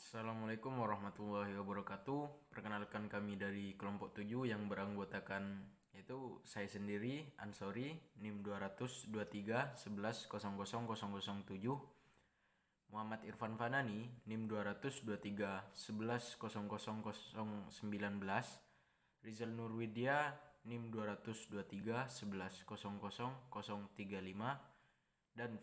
Assalamualaikum warahmatullahi wabarakatuh. Perkenalkan kami dari kelompok 7 yang beranggotakan yaitu saya sendiri Ansori NIM 22311000007, Muhammad Irfan Fanani NIM 22311000019, Rizal Nurwidya NIM 22311000035, dan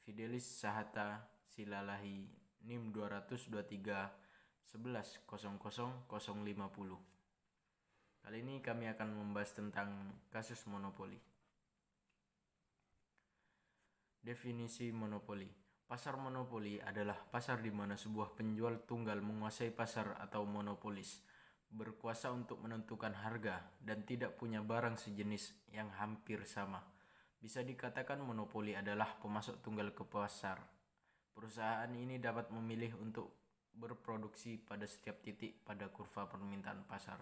Fidelis Sahata Silalahi NIM 22311000050. Kali ini kami akan membahas tentang kasus monopoli. Definisi monopoli. Pasar monopoli adalah pasar di mana sebuah penjual tunggal menguasai pasar atau monopolis, berkuasa untuk menentukan harga dan tidak punya barang sejenis yang hampir sama. Bisa dikatakan monopoli adalah pemasok tunggal ke pasar. Perusahaan ini dapat memilih untuk berproduksi pada setiap titik pada kurva permintaan pasar.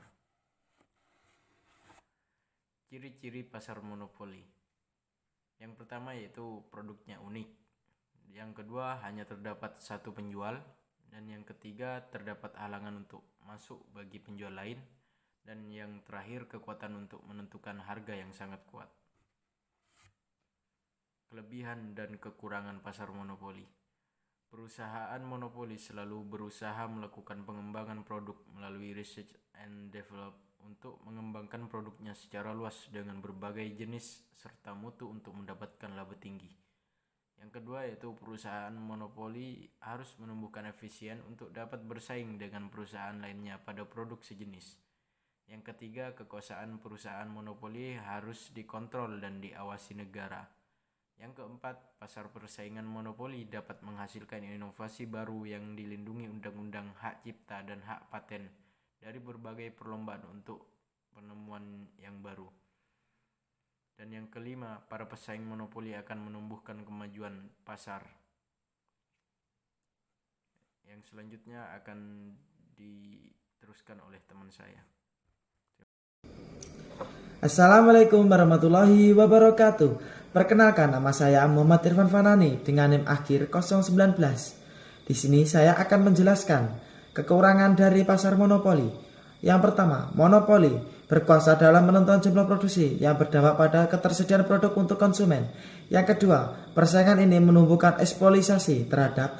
Ciri-ciri pasar monopoli. Yang pertama yaitu produknya unik. Yang kedua, hanya terdapat satu penjual. Dan yang ketiga, terdapat halangan untuk masuk bagi penjual lain. Dan yang terakhir, kekuatan untuk menentukan harga yang sangat kuat. Kelebihan dan kekurangan pasar monopoli. Perusahaan monopoli selalu berusaha melakukan pengembangan produk melalui research and develop untuk mengembangkan produknya secara luas dengan berbagai jenis serta mutu untuk mendapatkan laba tinggi. Yang kedua yaitu perusahaan monopoli harus menumbuhkan efisien untuk dapat bersaing dengan perusahaan lainnya pada produk sejenis. Yang ketiga, kekuasaan perusahaan monopoli harus dikontrol dan diawasi negara. Yang keempat, pasar persaingan monopoli dapat menghasilkan inovasi baru yang dilindungi undang-undang hak cipta dan hak paten dari berbagai perlombaan untuk penemuan yang baru. Dan yang kelima, para pesaing monopoli akan menumbuhkan kemajuan pasar. Yang selanjutnya akan diteruskan oleh teman saya. Assalamualaikum warahmatullahi wabarakatuh. Perkenalkan, nama saya Muhammad Irfan Fanani dengan NIM akhir 019. Di sini saya akan menjelaskan kekurangan dari pasar monopoli. Yang pertama, monopoli berkuasa dalam menentukan jumlah produksi yang berdampak pada ketersediaan produk untuk konsumen. Yang kedua, persaingan ini menumbuhkan eksploitasi terhadap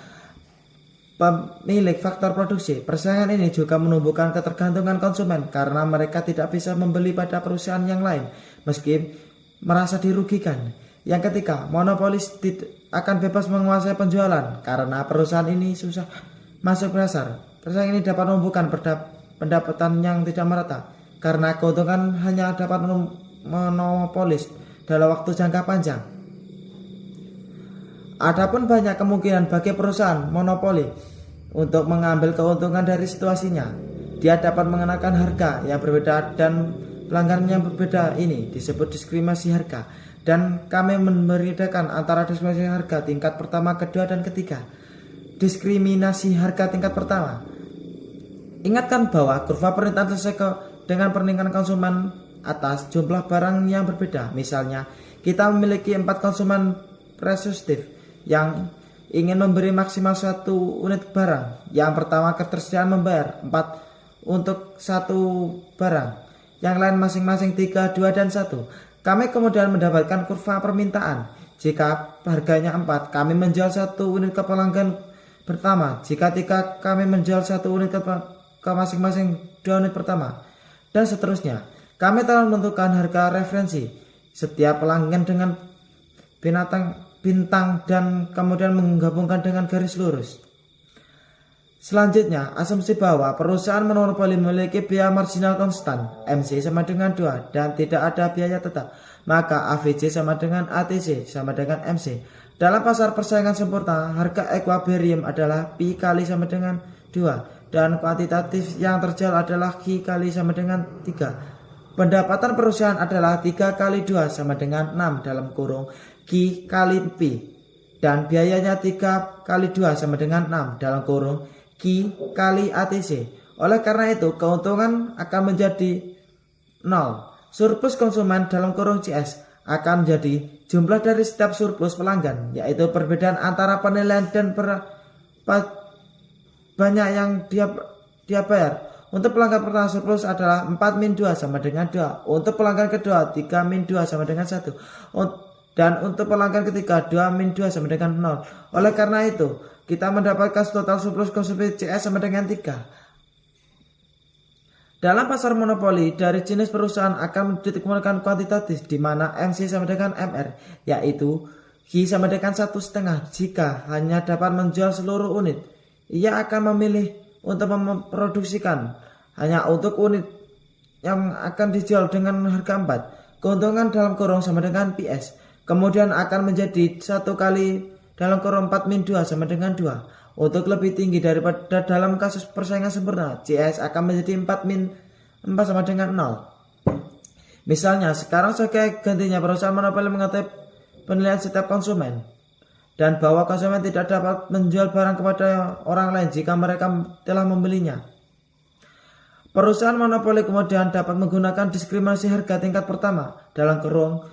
pemilik faktor produksi. Persaingan ini juga menumbuhkan ketergantungan konsumen karena mereka tidak bisa membeli pada perusahaan yang lain meski merasa dirugikan. Yang ketiga, monopolis akan bebas menguasai penjualan karena perusahaan ini susah masuk pasar. Persaingan ini dapat menumbuhkan pendapatan yang tidak merata karena keuntungan hanya dapat monopolis dalam waktu jangka panjang. Adapun banyak kemungkinan bagi perusahaan monopoli untuk mengambil keuntungan dari situasinya. Dia dapat mengenakan harga yang berbeda dan pelanggan yang berbeda. Ini disebut diskriminasi harga. Dan kami membedakan antara diskriminasi harga tingkat pertama, kedua, dan ketiga. Diskriminasi harga tingkat pertama. Ingatkan bahwa kurva permintaan sesuai dengan peningkatan konsumen atas jumlah barang yang berbeda. Misalnya, kita memiliki 4 konsumen resistif yang ingin memberi maksimal 1 unit barang. Yang pertama, ketersediaan membayar 4 untuk 1 barang. Yang lain masing-masing 3, 2, dan 1. Kami kemudian mendapatkan kurva permintaan. Jika harganya 4, kami menjual 1 unit ke pelanggan pertama. Jika 3, kami menjual 1 unit ke masing-masing 2 unit pertama. Dan seterusnya. Kami telah menentukan harga referensi setiap pelanggan dengan bintang dan kemudian menggabungkan dengan garis lurus. Selanjutnya, asumsi bahwa perusahaan monopoli memiliki biaya marginal konstan MC sama dengan 2 dan tidak ada biaya tetap, maka AVJ sama dengan ATC sama dengan MC. Dalam pasar persaingan sempurna, harga equilibrium adalah Pi kali sama dengan 2 dan kuantitatif yang terjual adalah Q kali sama dengan 3. Pendapatan perusahaan adalah 3 kali 2 sama dengan 6 dalam kurung Q kali Pi dan biayanya 3 kali 2 sama dengan 6 dalam kurung Q kali ATC. Oleh karena itu, keuntungan akan menjadi 0. Surplus konsumen dalam kurung CS akan menjadi jumlah dari setiap surplus pelanggan, yaitu perbedaan antara penilaian dan banyak yang dia bayar. Untuk pelanggan pertama surplus adalah 4-2 sama dengan 2. Untuk pelanggan kedua 3-2 sama dengan 1. Dan untuk pelanggan ketiga 2-2 sama dengan 0. Oleh karena itu, kita mendapatkan total surplus konsumsi CS sama dengan 3. Dalam pasar monopoli, dari jenis perusahaan akan ditemukan kuantitatif di mana MC sama dengan MR, yaitu Q sama dengan 1,5. Jika hanya dapat menjual seluruh unit, ia akan memilih untuk memproduksikan hanya untuk unit yang akan dijual dengan harga 4. Keuntungan dalam kurung sama dengan PS. Kemudian akan menjadi 1 kali dalam kurung 4-2 sama dengan 2. Untuk lebih tinggi daripada dalam kasus persaingan sempurna, CS akan menjadi 4 sama dengan 0. Misalnya, sekarang sebagai gantinya perusahaan monopoli mengetahui penilaian setiap konsumen dan bahwa konsumen tidak dapat menjual barang kepada orang lain jika mereka telah membelinya. Perusahaan monopoli kemudian dapat menggunakan diskriminasi harga tingkat pertama dalam kurung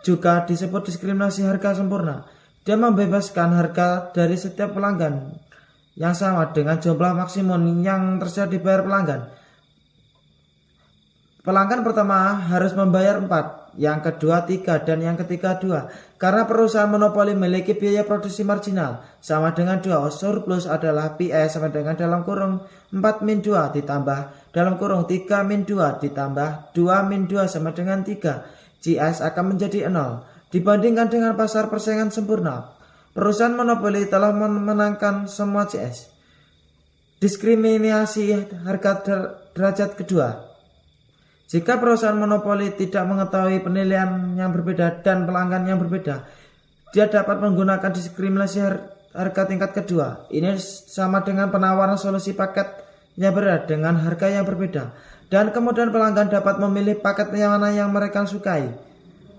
juga disebut diskriminasi harga sempurna. Dia membebaskan harga dari setiap pelanggan yang sama dengan jumlah maksimum yang tersedia dibayar pelanggan. Pelanggan pertama harus membayar 4, yang kedua 3, dan yang ketiga 2. Karena perusahaan monopoli memiliki biaya produksi marginal sama dengan 2, surplus adalah PS sama dengan dalam kurung 4-2 ditambah dalam kurung 3-2 ditambah 2-2 sama dengan 3. GS akan menjadi 0. Dibandingkan dengan pasar persaingan sempurna, perusahaan monopoli telah memenangkan semua CS. Diskriminasi harga derajat kedua. Jika perusahaan monopoli tidak mengetahui penilaian yang berbeda dan pelanggan yang berbeda, dia dapat menggunakan diskriminasi harga tingkat kedua. Ini sama dengan penawaran solusi paket yang berbeda dengan harga yang berbeda. Dan kemudian pelanggan dapat memilih paket yang mana yang mereka sukai.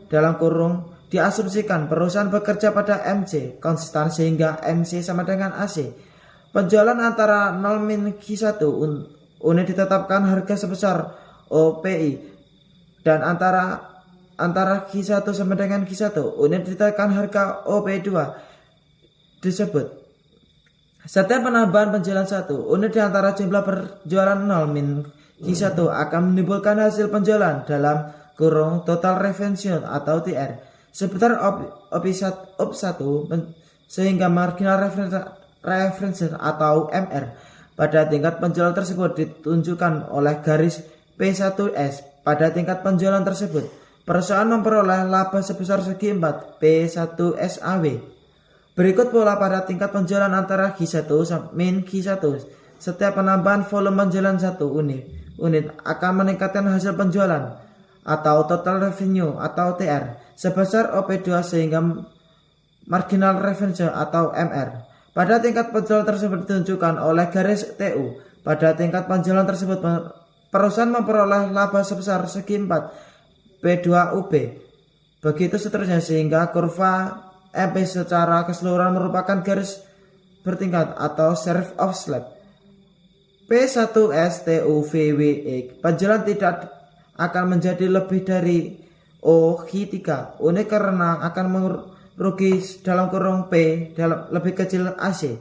Dalam kurung, diasumsikan perusahaan bekerja pada MC konstan sehingga MC sama dengan AC. Penjualan antara 0-Q1 unit ditetapkan harga sebesar OPI dan antara Q1 sama dengan Q1 unit ditetapkan harga OP2 disebut. Setiap penambahan penjualan 1 unit di antara jumlah penjualan 0-Q1 akan menimbulkan hasil penjualan dalam kurung total revenue atau TR seputar OP1 sehingga marginal reference atau MR pada tingkat penjualan tersebut ditunjukkan oleh garis P1S. Pada tingkat penjualan tersebut, perusahaan memperoleh laba sebesar segi 4 P1SAW. Berikut pula pada tingkat penjualan antara Q1 min Q1. Setiap penambahan volume penjualan 1 unit akan meningkatkan hasil penjualan atau total revenue atau TR sebesar OP2 sehingga marginal revenue atau MR. Pada tingkat penjualan tersebut ditunjukkan oleh garis TU. Pada tingkat penjualan tersebut perusahaan memperoleh laba sebesar segi 4 P2UB. Begitu seterusnya sehingga kurva MP secara keseluruhan merupakan garis bertingkat atau serve of slab. P1STUVWE penjualan tidak akan menjadi lebih dari OQ3 unit karena akan merugi dalam kurung P lebih kecil AC.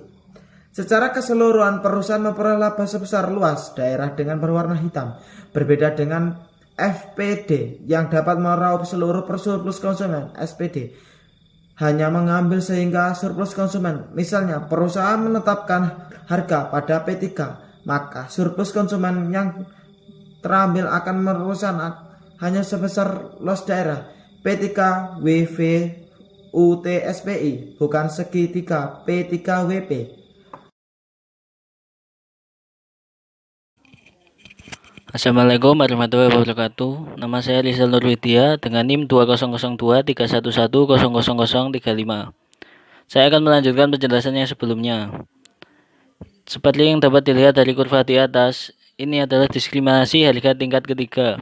Secara keseluruhan perusahaan memperoleh laba sebesar luas daerah dengan berwarna hitam. Berbeda dengan FPD yang dapat meraup seluruh surplus konsumen. SPD hanya mengambil sehingga surplus konsumen. Misalnya perusahaan menetapkan harga pada P3, maka surplus konsumen yang terambil akan merusak hanya sebesar loss daerah P3 WV UTSPI bukan segi 3 P3 WP. Assalamualaikum warahmatullahi wabarakatuh. Nama saya Rizal Nurwidya dengan NIM 200231100035. Saya akan melanjutkan penjelasannya sebelumnya. Seperti yang dapat dilihat dari kurva di atas, ini adalah diskriminasi harga tingkat ketiga.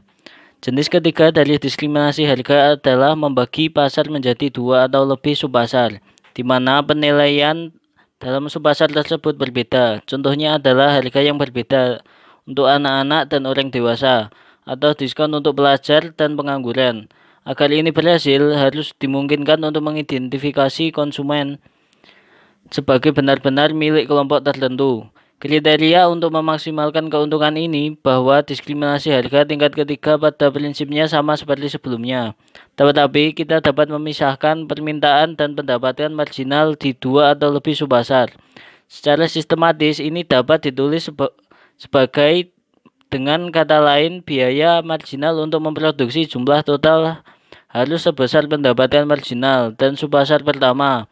Jenis ketiga dari diskriminasi harga adalah membagi pasar menjadi 2 atau lebih subpasar, di mana penilaian dalam subpasar tersebut berbeda. Contohnya adalah harga yang berbeda untuk anak-anak dan orang dewasa, atau diskon untuk pelajar dan pengangguran. Agar ini berhasil, harus dimungkinkan untuk mengidentifikasi konsumen sebagai benar-benar milik kelompok tertentu. Kriteria untuk memaksimalkan keuntungan ini bahwa diskriminasi harga tingkat ketiga pada prinsipnya sama seperti sebelumnya. Tetapi kita dapat memisahkan permintaan dan pendapatan marginal di dua atau lebih subpasar. Secara sistematis ini dapat ditulis sebagai dengan kata lain biaya marginal untuk memproduksi jumlah total harus sebesar pendapatan marginal dan subpasar pertama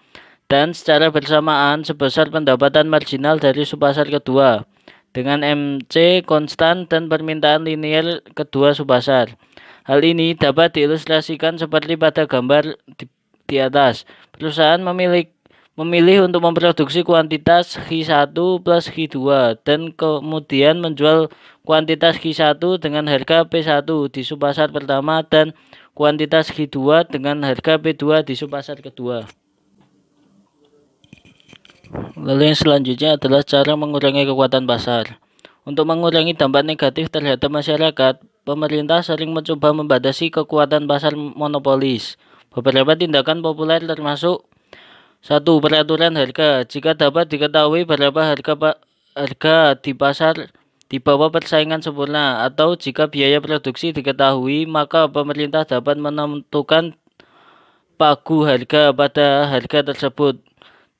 dan secara bersamaan sebesar pendapatan marginal dari subpasar kedua dengan MC konstan dan permintaan linear kedua subpasar. Hal ini dapat diilustrasikan seperti pada gambar di atas. Perusahaan memilih untuk memproduksi kuantitas Q1 plus Q2 dan kemudian menjual kuantitas Q1 dengan harga P1 di subpasar pertama dan kuantitas Q2 dengan harga P2 di subpasar kedua. Lalu yang selanjutnya adalah cara mengurangi kekuatan pasar. Untuk mengurangi dampak negatif terhadap masyarakat, pemerintah sering mencoba membatasi kekuatan pasar monopolis. Beberapa tindakan populer termasuk 1. Peraturan harga. Jika dapat diketahui berapa harga di pasar di bawah persaingan sempurna atau jika biaya produksi diketahui, maka pemerintah dapat menentukan pagu harga pada harga tersebut.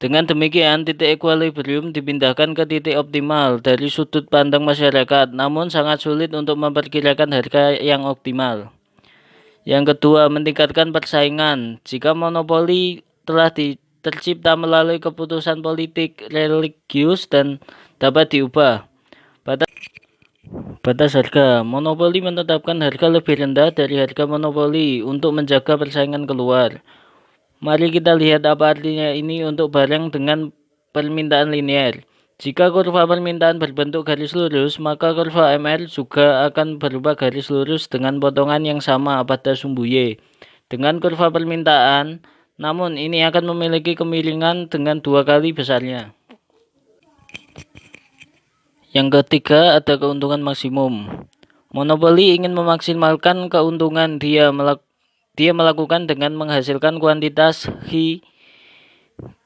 Dengan demikian, titik equilibrium dipindahkan ke titik optimal dari sudut pandang masyarakat, namun sangat sulit untuk memperkirakan harga yang optimal. Yang kedua, meningkatkan persaingan. Jika monopoli telah tercipta melalui keputusan politik religius dan dapat diubah. Batas harga. Monopoli menetapkan harga lebih rendah dari harga monopoli untuk menjaga persaingan keluar. Mari kita lihat apa artinya ini untuk barang dengan permintaan linear. Jika kurva permintaan berbentuk garis lurus, maka kurva MR juga akan berubah garis lurus dengan potongan yang sama pada sumbu Y. Dengan kurva permintaan, namun ini akan memiliki kemiringan dengan 2 kali besarnya. Yang ketiga ada keuntungan maksimum. Monopoli ingin memaksimalkan keuntungan dia melakukan dengan menghasilkan kuantitas Q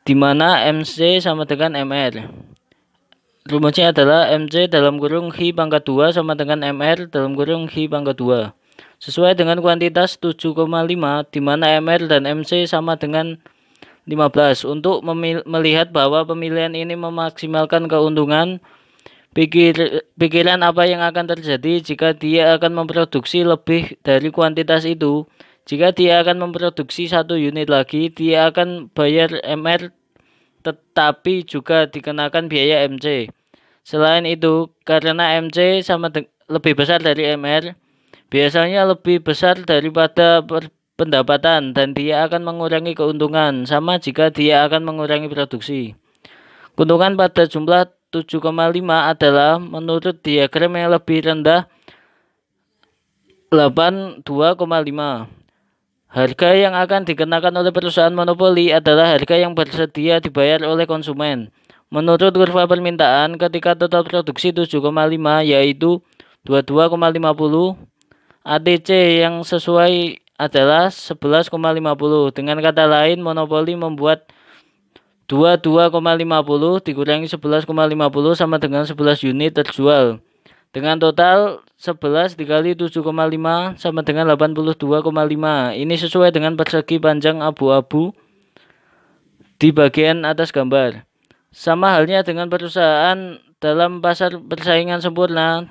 di mana MC sama dengan MR. Rumusnya adalah MC dalam kurung Q pangkat 2 sama dengan MR dalam kurung Q pangkat 2. Sesuai dengan kuantitas 7,5 di mana MR dan MC sama dengan 15. Untuk melihat bahwa pemilihan ini memaksimalkan keuntungan, pikiran apa yang akan terjadi jika dia akan memproduksi lebih dari kuantitas itu. Jika dia akan memproduksi 1 unit lagi, dia akan bayar MR tetapi juga dikenakan biaya MC. Selain itu, karena MC lebih besar dari MR, biasanya lebih besar daripada pendapatan dan dia akan mengurangi keuntungan, sama jika dia akan mengurangi produksi. Keuntungan pada jumlah 7,5 adalah menurut diagram yang lebih rendah 82,5. Harga yang akan dikenakan oleh perusahaan monopoli adalah harga yang bersedia dibayar oleh konsumen. Menurut kurva permintaan, ketika total produksi 7,5 yaitu 22,50, ATC yang sesuai adalah 11,50. Dengan kata lain, monopoli membuat 22,50 dikurangi 11,50 sama dengan 11 unit terjual. Dengan total 11 dikali 7,5 sama dengan 82,5. Ini sesuai dengan persegi panjang abu-abu di bagian atas gambar. Sama halnya dengan perusahaan dalam pasar persaingan sempurna,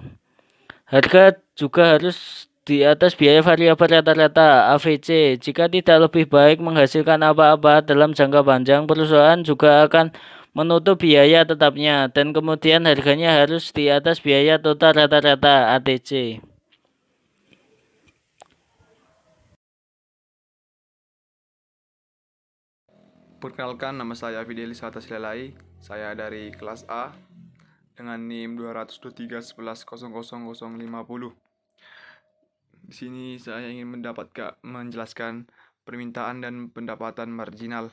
harga juga harus di atas biaya variabel rata-rata AVC. Jika tidak lebih baik menghasilkan apa-apa dalam jangka panjang, perusahaan juga akan menutup biaya tetapnya dan kemudian harganya harus di atas biaya total rata-rata ATC. Perkenalkan, nama saya Fidelis Atas Lelai. Saya dari kelas A dengan NIM 22311000050. Di sini saya ingin menjelaskan permintaan dan pendapatan marginal.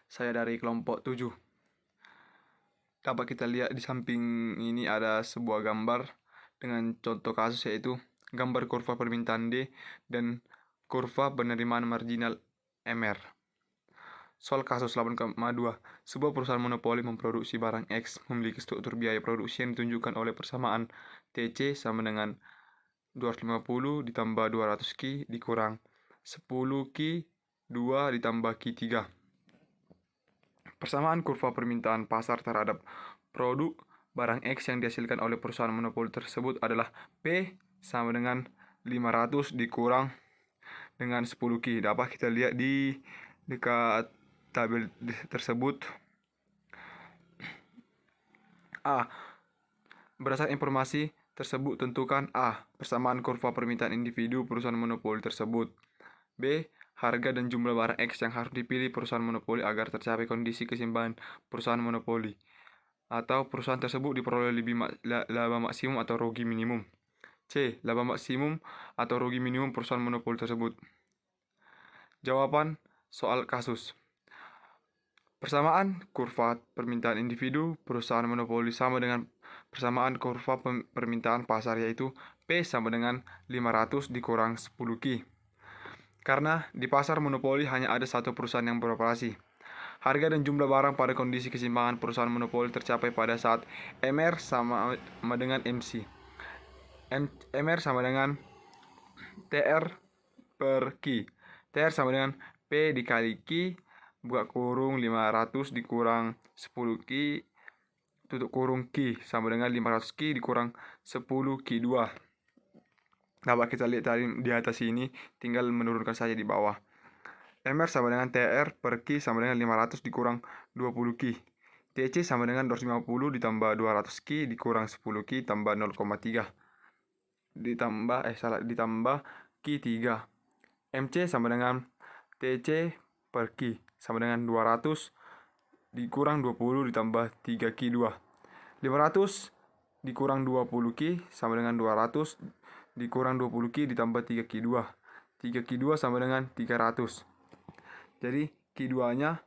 Saya dari kelompok 7. Dapat kita lihat di samping ini ada sebuah gambar dengan contoh kasus, yaitu gambar kurva permintaan D dan kurva penerimaan marginal MR. Soal kasus 8,2, sebuah perusahaan monopoli memproduksi barang X memiliki struktur biaya produksi yang ditunjukkan oleh persamaan TC sama dengan 250 ditambah 200 Ki dikurang 10 Ki 2 ditambah Ki 3. Persamaan kurva permintaan pasar terhadap produk barang X yang dihasilkan oleh perusahaan monopoli tersebut adalah P sama dengan 500 dikurang dengan 10 Ki. Dapat kita lihat di dekat tabel tersebut. A. Berdasarkan informasi tersebut tentukan A. Persamaan kurva permintaan individu perusahaan monopoli tersebut. B. Harga dan jumlah barang X yang harus dipilih perusahaan monopoli agar tercapai kondisi keseimbangan perusahaan monopoli. Atau perusahaan tersebut diperoleh laba maksimum atau rugi minimum. C. Laba maksimum atau rugi minimum perusahaan monopoli tersebut. Jawaban soal kasus. Persamaan kurva permintaan individu perusahaan monopoli sama dengan persamaan kurva permintaan pasar, yaitu P sama dengan 500 dikurang 10 Ki. Karena di pasar monopoli hanya ada satu perusahaan yang beroperasi. Harga dan jumlah barang pada kondisi keseimbangan perusahaan monopoli tercapai pada saat MR sama dengan MC. MR sama dengan TR per Ki. TR sama dengan P dikali Ki buka kurung 500 dikurang 10 Ki tutup kurung Ki sama dengan 500 Ki dikurang 10 Ki 2. Dapat kita lihat tadi di atas ini, tinggal menurunkan saja di bawah. MR sama dengan TR per Ki sama dengan 500 dikurang 20 Ki. TC sama dengan 250 ditambah 200 Ki dikurang 10 Ki tambah 0,3 ditambah Ki 3. MC sama dengan TC per Ki sama dengan 200 dikurang 20 ditambah 3 Ki 2. 500 dikurang 20 Ki sama dengan 200 dikurang 20 Ki ditambah 3 Ki 2. 3 Ki 2 sama dengan 300. Jadi Ki 2-nya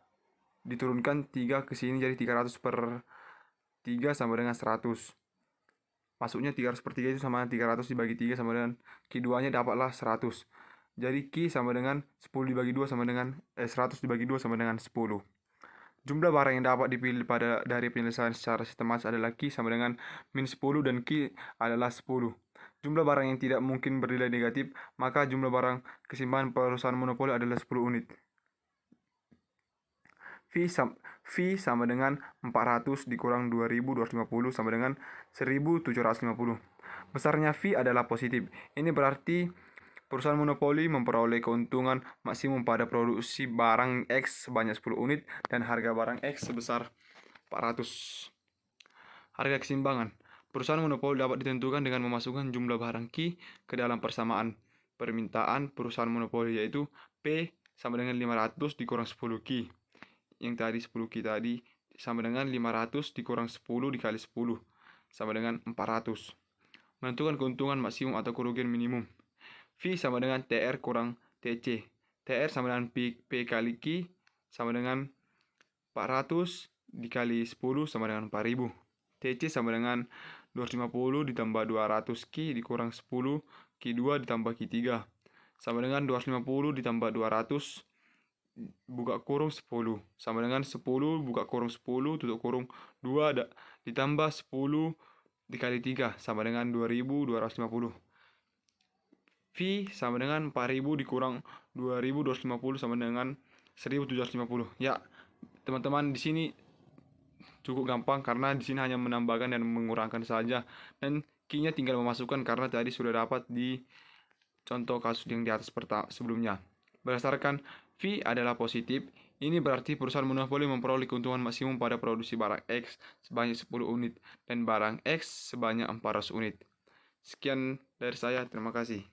diturunkan 3 ke sini, jadi 300 per 3 sama dengan 100. Maksudnya 300 per 3 itu sama dengan 300 dibagi 3 sama dengan Ki 2-nya dapatlah 100. Jadi Ki sama dengan 10 dibagi 2 sama dengan 100 dibagi 2 sama dengan 10. Jumlah barang yang dapat dipilih dari penyelesaian secara sistematis adalah Ki sama dengan min 10 dan Ki adalah 10. Jumlah barang yang tidak mungkin bernilai negatif, maka jumlah barang keseimbangan perusahaan monopoli adalah 10 unit. V sama dengan 400 dikurang 2250 sama dengan 1750. Besarnya V adalah positif. Ini berarti perusahaan monopoli memperoleh keuntungan maksimum pada produksi barang X sebanyak 10 unit dan harga barang X sebesar 400. Harga keseimbangan. Perusahaan monopoli dapat ditentukan dengan memasukkan jumlah barang Ki ke dalam persamaan permintaan perusahaan monopoli, yaitu P sama dengan 500 dikurang 10 Ki. Yang tadi 10 Ki tadi sama dengan 500 dikurang 10 dikali 10 sama dengan 400. Menentukan keuntungan maksimum atau kerugian minimum. V sama dengan TR kurang TC. TR sama dengan P kali Ki sama dengan 400 dikali 10 sama dengan 4000. TC sama dengan 250 ditambah 200 Ki dikurang 10 Ki 2 ditambah Ki 3 sama dengan 250 ditambah 200 buka kurung 10 sama dengan 10 buka kurung 10 tutup kurung 2 ditambah 10 dikali 3 sama dengan 2250. V sama dengan 4000 dikurang 2250 sama dengan 1750. Ya, teman-teman, di sini cukup gampang karena di sini hanya menambahkan dan mengurangkan saja, dan Ki-nya tinggal memasukkan karena tadi sudah dapat di contoh kasus yang di atas sebelumnya. Berdasarkan V adalah positif, ini berarti perusahaan monopoli memperoleh keuntungan maksimum pada produksi barang X sebanyak 10 unit dan barang X sebanyak 400 unit. Sekian dari saya, terima kasih.